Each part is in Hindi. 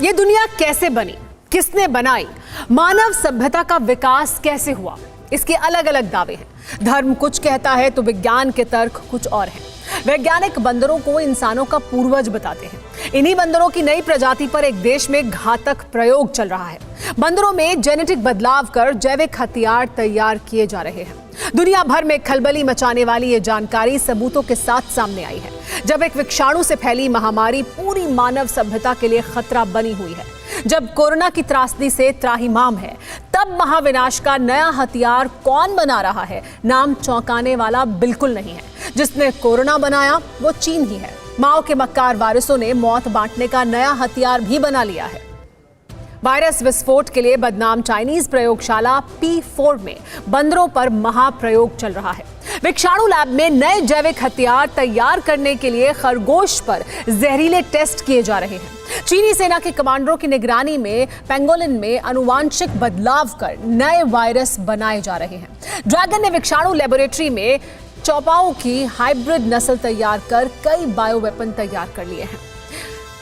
ये दुनिया कैसे बनी, किसने बनाई, मानव सभ्यता का विकास कैसे हुआ, इसके अलग अलग दावे हैं। धर्म कुछ कहता है तो विज्ञान के तर्क कुछ और हैं। वैज्ञानिक बंदरों को इंसानों का पूर्वज बताते हैं। इन्हीं बंदरों की नई प्रजाति पर एक देश में घातक प्रयोग चल रहा है। बंदरों में जेनेटिक बदलाव कर जैविक हथियार तैयार किए जा रहे हैं। दुनिया भर में खलबली मचाने वाली ये जानकारी सबूतों के साथ सामने आई है। जब एक विषाणु से फैली महामारी पूरी मानव सभ्यता के लिए खतरा बनी हुई है, जब कोरोना की त्रासदी से त्राहिमाम है, तब महाविनाश का नया हथियार कौन बना रहा है, नाम चौंकाने वाला बिल्कुल नहीं है। जिसने कोरोना बनाया वो चीन ही है। माओ के मक्कार वारिसों ने मौत बांटने का नया हथियार भी बना लिया है। वायरस विस्फोट के लिए बदनाम चाइनीज प्रयोगशाला P4 में बंदरों पर महाप्रयोग चल रहा है। विषाणु लैब में नए जैविक हथियार तैयार करने के लिए खरगोश पर जहरीले टेस्ट किए जा रहे हैं। चीनी सेना के कमांडरों की निगरानी में पेंगोलिन में आनुवांशिक बदलाव कर नए वायरस बनाए जा रहे हैं। ड्रैगन ने विषाणु लेबोरेटरी में चौपाओं की हाइब्रिड नस्ल तैयार कर कई बायोवेपन तैयार कर लिए हैं।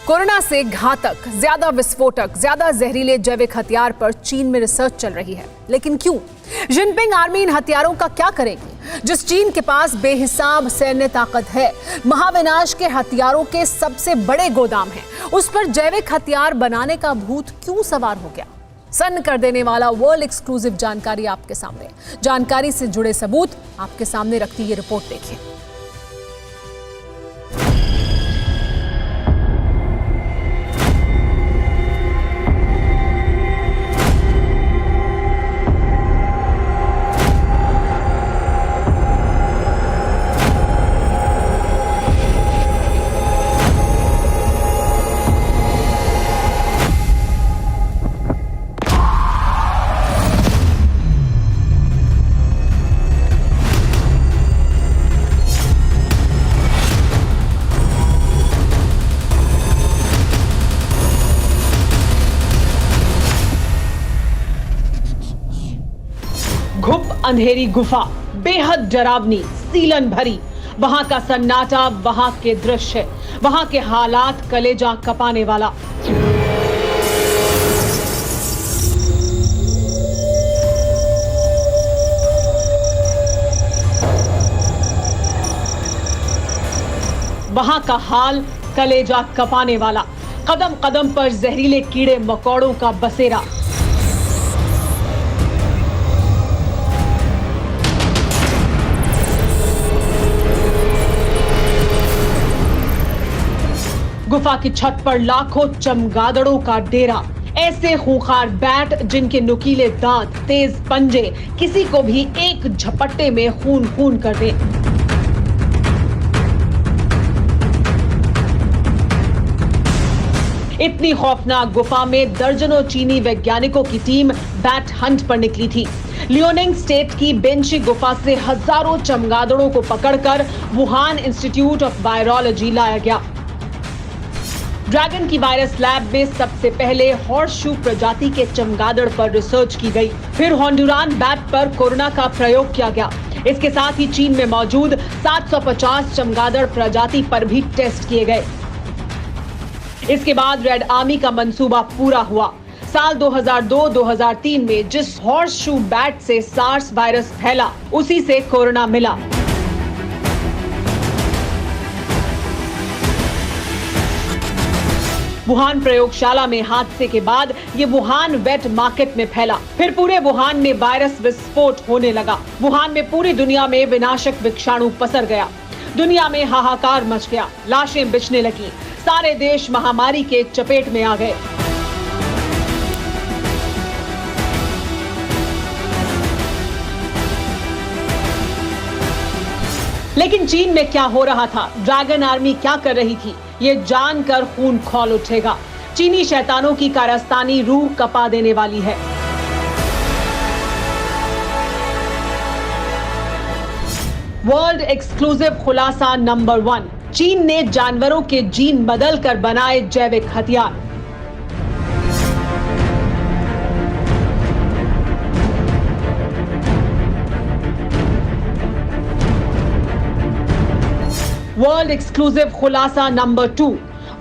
कोरोना से घातक, ज्यादा विस्फोटक, ज्यादा जहरीले जैविक हथियार पर चीन में रिसर्च चल रही है। लेकिन क्यों? जिनपिंग आर्मी इन हथियारों का क्या करेगी? जिस चीन के पास बेहिसाब सैन्य ताकत है, महाविनाश के हथियारों के सबसे बड़े गोदाम हैं, उस पर जैविक हथियार बनाने का भूत क्यों सवार हो गया? सन्न कर देने वाला वर्ल्ड एक्सक्लूसिव जानकारी आपके सामने। जानकारी से जुड़े सबूत आपके सामने रखती ये रिपोर्ट देखिए। घुप अंधेरी गुफा, बेहद डरावनी, सीलन भरी। वहां का सन्नाटा, वहां के दृश्य, वहां के हालात कलेजा कपाने वाला। वहां का हाल कलेजा कपाने वाला। कदम कदम पर जहरीले कीड़े मकोड़ों का बसेरा। गुफा की छत पर लाखों चमगादड़ों का डेरा। ऐसे खूंखार बैट जिनके नुकीले दांत, तेज पंजे किसी को भी एक झपट्टे में खून खून कर दें। इतनी खौफनाक गुफा में दर्जनों चीनी वैज्ञानिकों की टीम बैट हंट पर निकली थी। लियोनिंग स्टेट की बेंची गुफा से हजारों चमगादड़ों को पकड़कर वुहान इंस्टीट्यूट ऑफ वायरोलॉजी लाया गया। ड्रैगन की वायरस लैब में सबसे पहले हॉर्सशू प्रजाति के चमगादड़ पर रिसर्च की गई। फिर होंडुरान बैट पर कोरोना का प्रयोग किया गया। इसके साथ ही चीन में मौजूद 750 चमगादड़ प्रजाति पर भी टेस्ट किए गए। इसके बाद रेड आर्मी का मंसूबा पूरा हुआ। साल 2002-2003 में जिस हॉर्सशू बैट से सार्स वायरस फैला, उसी से कोरोना मिला। वुहान प्रयोगशाला में हादसे के बाद ये वुहान वेट मार्केट में फैला। फिर पूरे वुहान में वायरस विस्फोट होने लगा। वुहान में पूरी दुनिया में विनाशक विषाणु पसर गया। दुनिया में हाहाकार मच गया। लाशें बिछने लगी। सारे देश महामारी के चपेट में आ गए। लेकिन चीन में क्या हो रहा था? ड्रैगन आर्मी क्या कर रही थी? ये जानकर खून खौल उठेगा। चीनी शैतानों की कारस्तानी रूह कपा देने वाली है। वर्ल्ड एक्सक्लूसिव खुलासा नंबर 1। चीन ने जानवरों के जीन बदल कर बनाए जैविक हथियार। वर्ल्ड एक्सक्लूसिव खुलासा नंबर 2।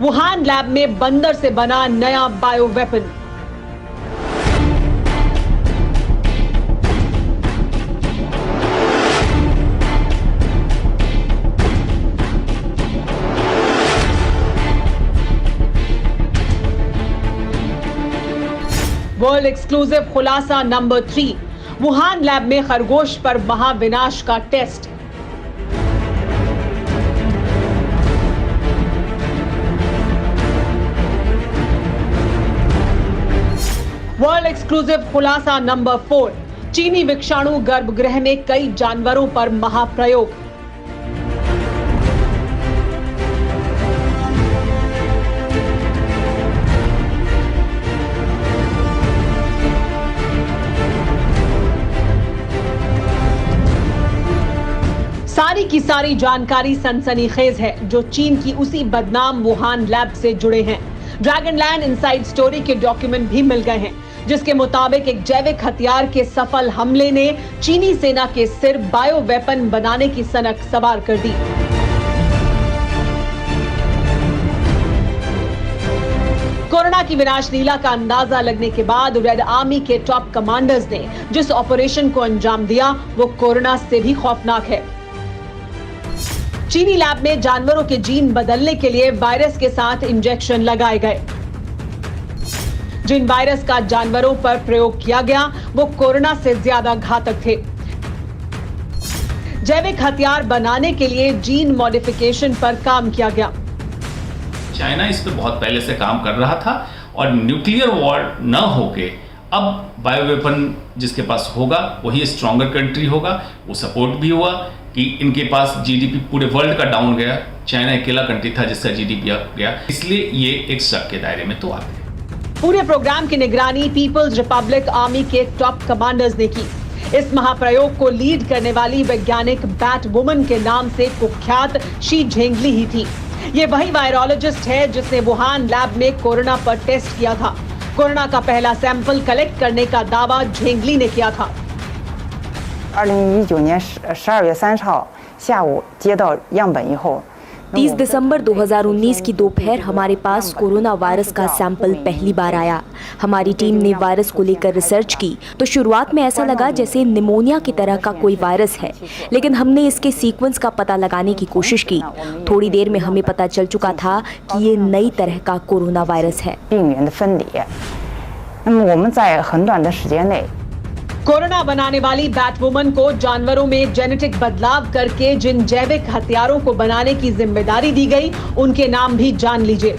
वुहान लैब में बंदर से बना नया बायो वेपन। वर्ल्ड एक्सक्लूसिव खुलासा नंबर 3, वुहान लैब में खरगोश पर महाविनाश का टेस्ट। वर्ल्ड एक्सक्लूसिव खुलासा नंबर 4, चीनी विषाणु गर्भगृह में कई जानवरों पर महाप्रयोग। सारी की सारी जानकारी सनसनीखेज है जो चीन की उसी बदनाम वुहान लैब से जुड़े हैं। ड्रैगनलैंड इनसाइड स्टोरी के डॉक्यूमेंट भी मिल गए हैं जिसके मुताबिक एक जैविक हथियार के सफल हमले ने चीनी सेना के सिर बायो वेपन बनाने की सनक सवार कर दी। कोरोना की विनाश लीला का अंदाजा लगने के बाद रेड आर्मी के टॉप कमांडर्स ने जिस ऑपरेशन को अंजाम दिया वो कोरोना से भी खौफनाक है। चीनी लैब में जानवरों के जीन बदलने के लिए वायरस के साथ इंजेक्शन लगाए गए। जिन वायरस का जानवरों पर प्रयोग किया गया वो कोरोना से ज्यादा घातक थे। जैविक हथियार बनाने के लिए जीन मॉडिफिकेशन पर काम किया गया। चाइना इस पे बहुत पहले से काम कर रहा था और न्यूक्लियर वॉर न होके अब बायो वेपन जिसके पास होगा वही स्ट्रॉन्गर कंट्री होगा। वो सपोर्ट भी हुआ कि इनके पास जीडीपी पूरे वर्ल्ड का डाउन गया, चाइना अकेला कंट्री था जिसका जीडीपी गया, इसलिए ये एक शक के दायरे में तो आते हैं। पूरे प्रोग्राम की निगरानी पीपल्स रिपब्लिक आर्मी के टॉप कमांडर्स ने की। इस महाप्रयोग को लीड करने वाली वैज्ञानिक बैट वुमन के नाम से कुख्यात शी झेंगली ही थी। ये वही वायरोलॉजिस्ट है जिसने वुहान लैब में कोरोना पर टेस्ट किया था। कोरोना का पहला सैंपल कलेक्ट करने का दावा झेंगली ने किया था। 2019年12月30号下午接到样本以后 30 दिसंबर 2019 की दोपहर हमारे पास कोरोना वायरस का सैंपल पहली बार आया। हमारी टीम ने वायरस को लेकर रिसर्च की तो शुरुआत में ऐसा लगा जैसे निमोनिया की तरह का कोई वायरस है, लेकिन हमने इसके सीक्वेंस का पता लगाने की कोशिश की। थोड़ी देर में हमें पता चल चुका था कि ये नई तरह का कोरोना वायरस है। 病原的分离。那么我们在很短的时间内 कोरोना बनाने वाली बैटवुमन को जानवरों में जेनेटिक बदलाव करके जिन जैविक हथियारों को बनाने की जिम्मेदारी दी गई उनके नाम भी जान लीजिए।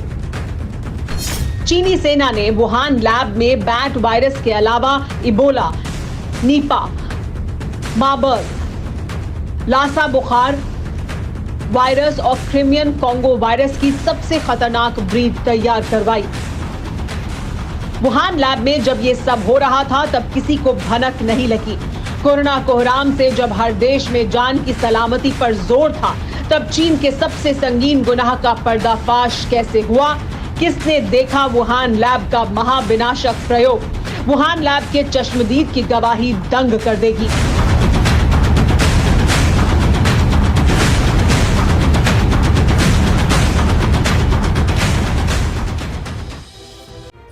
चीनी सेना ने वुहान लैब में बैट वायरस के अलावा इबोला, नीपा, मार्बर्ग, लासा बुखार वायरस और क्रिमियन कॉन्गो वायरस की सबसे खतरनाक ब्रीड तैयार करवाई। वुहान लैब में जब ये सब हो रहा था तब किसी को भनक नहीं लगी। कोरोना कोहराम से जब हर देश में जान की सलामती पर जोर था तब चीन के सबसे संगीन गुनाह का पर्दाफाश कैसे हुआ? किसने देखा वुहान लैब का महाविनाशक प्रयोग? वुहान लैब के चश्मदीद की गवाही दंग कर देगी।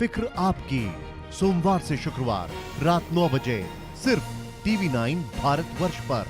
फिक्र आपकी, सोमवार से शुक्रवार रात 9 बजे सिर्फ TV9 भारतवर्ष पर।